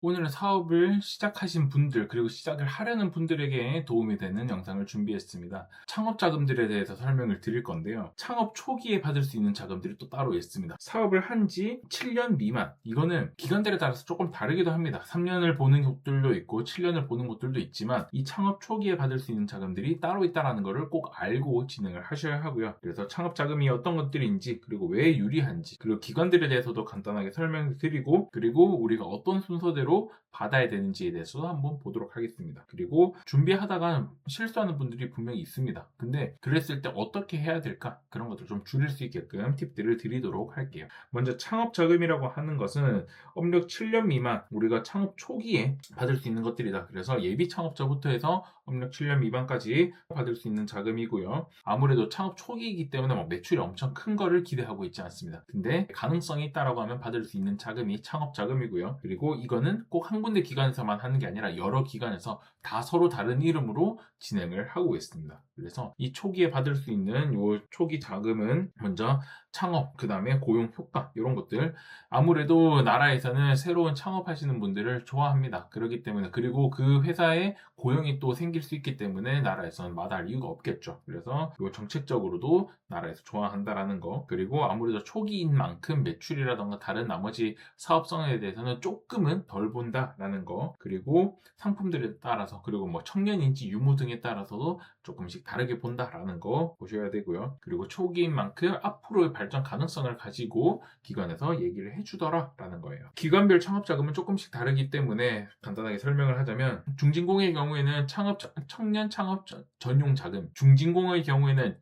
오늘은 사업을 시작하신 분들 그리고 시작을 하려는 분들에게 도움이 되는 영상을 준비했습니다. 창업 자금들에 대해서 설명을 드릴 건데요. 창업 초기에 받을 수 있는 자금들이 또 따로 있습니다. 사업을 한 지 7년 미만, 이거는 기간들에 따라서 조금 다르기도 합니다. 3년을 보는 곳들도 있고 7년을 보는 곳들도 있지만 이 창업 초기에 받을 수 있는 자금들이 따로 있다는 것을 꼭 알고 진행을 하셔야 하고요. 그래서 창업 자금이 어떤 것들인지, 그리고 왜 유리한지, 그리고 기관들에 대해서도 간단하게 설명드리고, 그리고 우리가 어떤 순서대로 받아야 되는지에 대해서 한번 보도록 하겠습니다. 그리고 준비하다가 실수하는 분들이 분명히 있습니다. 근데 그랬을 때 어떻게 해야 될까? 그런 것들을 좀 줄일 수 있게끔 팁들을 드리도록 할게요. 먼저 창업 자금이라고 하는 것은 업력 7년 미만, 우리가 창업 초기에 받을 수 있는 것들이다. 그래서 예비 창업자부터 해서 업력 7년 미만까지 받을 수 있는 자금이고요. 아무래도 창업 초기이기 때문에 매출이 엄청 큰 거를 기대하고 있지 않습니다. 근데 가능성이 있다라고 하면 받을 수 있는 자금이 창업 자금이고요. 그리고 이거는 꼭 한 군데 기관에서만 하는 게 아니라 여러 기관에서 다 서로 다른 이름으로 진행을 하고 있습니다. 그래서 이 초기에 받을 수 있는 요 초기 자금은 먼저 창업, 그 다음에 고용 효과, 이런 것들. 아무래도 나라에서는 새로운 창업하시는 분들을 좋아합니다. 그렇기 때문에, 그리고 그 회사에 고용이 또 생길 수 있기 때문에 나라에서는 마다할 이유가 없겠죠. 그래서 이 정책적으로도 나라에서 좋아한다라는 거. 그리고 아무래도 초기인 만큼 매출이라던가 다른 나머지 사업성에 대해서는 조금은 덜 본다라는 거. 그리고 상품들에 따라서, 그리고 청년인지 유무 등에 따라서도 조금씩 다르게 본다라는 거 보셔야 되고요. 그리고 초기인 만큼 앞으로의 발전 가능성을 가지고 기관에서 얘기를 해주더라라는 거예요. 기관별 창업 자금은 조금씩 다르기 때문에 간단하게 설명을 하자면, 중진공의 경우에는 청년 창업 전용 자금, 중진공의 경우에는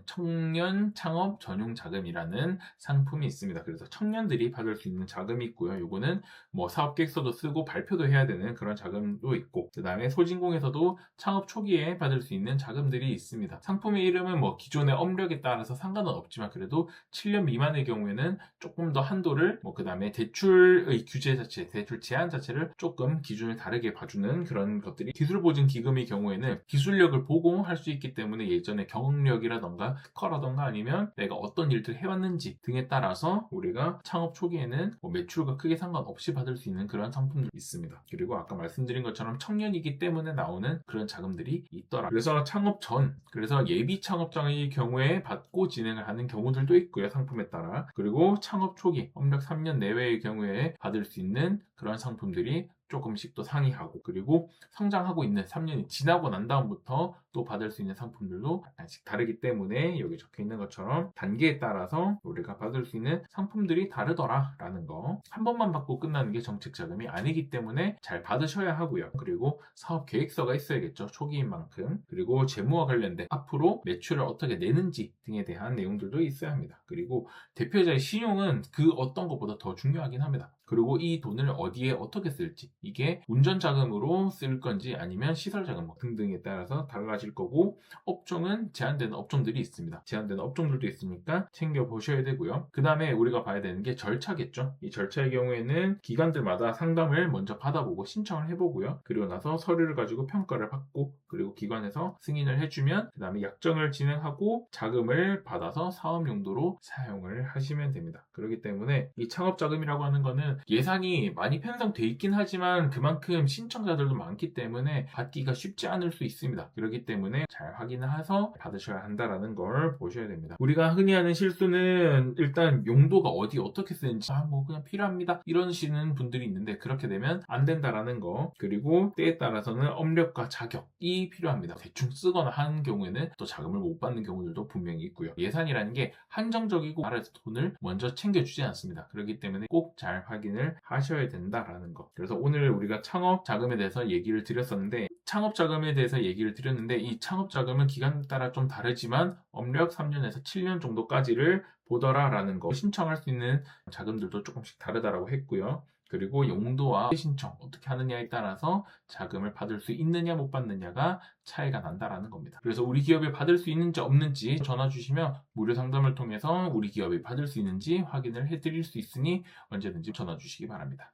청년 창업 전용 자금이라는 상품이 있습니다. 그래서 청년들이 받을 수 있는 자금이 있고요. 요거는 사업 계획서도 쓰고 발표도 해야 되는 그런 자금도 있고, 그 다음에 소진공에서도 창업 초기에 받을 수 있는 자금들이 있습니다. 상품의 이름은 기존의 업력에 따라서 상관은 없지만, 그래도 7년 미만의 경우에는 조금 더 한도를, 그 다음에 대출의 규제 자체, 대출 제한 자체를 조금 기준을 다르게 봐주는 그런 것들이, 기술보증기금의 경우에는 기술력을 보고 할 수 있기 때문에 예전에 경력이라던가 특허라던가 아니면 내가 어떤 일들을 해왔는지 등에 따라서 우리가 창업 초기에는 매출과 크게 상관없이 받을 수 있는 그런 상품들이 있습니다. 그리고 아까 말씀드린 것처럼 청년이기 때문에 나오는 그런 자금들이 있더라. 그래서 창업 전, 그래서 예비 창업장의 경우에 받고 진행을 하는 경우들도 있고요. 상품에 따라. 그리고 창업 초기, 업력 3년 내외의 경우에 받을 수 있는 그런 상품들이 조금씩 또 상이하고, 그리고 성장하고 있는 3년이 지나고 난 다음부터 또 받을 수 있는 상품들도 약간씩 다르기 때문에 여기 적혀 있는 것처럼 단계에 따라서 우리가 받을 수 있는 상품들이 다르더라라는 거. 한 번만 받고 끝나는 게 정책 자금이 아니기 때문에 잘 받으셔야 하고요. 그리고 사업 계획서가 있어야겠죠. 초기인 만큼. 그리고 재무와 관련된 앞으로 매출을 어떻게 내는지 등에 대한 내용들도 있어야 합니다. 그리고 대표자의 신용은 그 어떤 것보다 더 중요하긴 합니다. 그리고 이 돈을 어디에 어떻게 쓸지, 이게 운전 자금으로 쓸 건지 아니면 시설 자금 등등에 따라서 달라질 거고, 업종은 제한되는 업종들이 있습니다. 제한되는 업종들도 있으니까 챙겨보셔야 되고요. 그 다음에 우리가 봐야 되는 게 절차겠죠. 이 절차의 경우에는 기관들마다 상담을 먼저 받아보고 신청을 해보고요. 그리고 나서 서류를 가지고 평가를 받고, 그리고 기관에서 승인을 해주면 그 다음에 약정을 진행하고 자금을 받아서 사업 용도로 사용을 하시면 됩니다. 그렇기 때문에 이 창업 자금이라고 하는 거는 예산이 많이 편성돼 있긴 하지만 그만큼 신청자들도 많기 때문에 받기가 쉽지 않을 수 있습니다. 그렇기 때문에 잘 확인을 해서 받으셔야 한다라는 걸 보셔야 됩니다. 우리가 흔히 하는 실수는 일단 용도가 어디 어떻게 쓰는지 그냥 필요합니다 이러시는 분들이 있는데, 그렇게 되면 안 된다라는 거. 그리고 때에 따라서는 업력과 자격이 필요합니다. 대충 쓰거나 하는 경우에는 또 자금을 못 받는 경우들도 분명히 있고요. 예산이라는 게 한정적이고 나라에서 돈을 먼저 챙겨주지 않습니다. 그렇기 때문에 꼭 잘 확인을 하셔야 된다라는 거. 그래서 오늘 우리가 창업 자금에 대해서 얘기를 드렸었는데, 창업 자금에 대해서 얘기를 드렸는데, 이 창업 자금은 기간에 따라 좀 다르지만 업력 3년에서 7년 정도까지를 보더라라는 거. 신청할 수 있는 자금들도 조금씩 다르다라고 했고요. 그리고 용도와 신청 어떻게 하느냐에 따라서 자금을 받을 수 있느냐 못 받느냐가 차이가 난다라는 겁니다. 그래서 우리 기업이 받을 수 있는지 없는지 전화 주시면 무료 상담을 통해서 우리 기업이 받을 수 있는지 확인을 해드릴 수 있으니 언제든지 전화 주시기 바랍니다.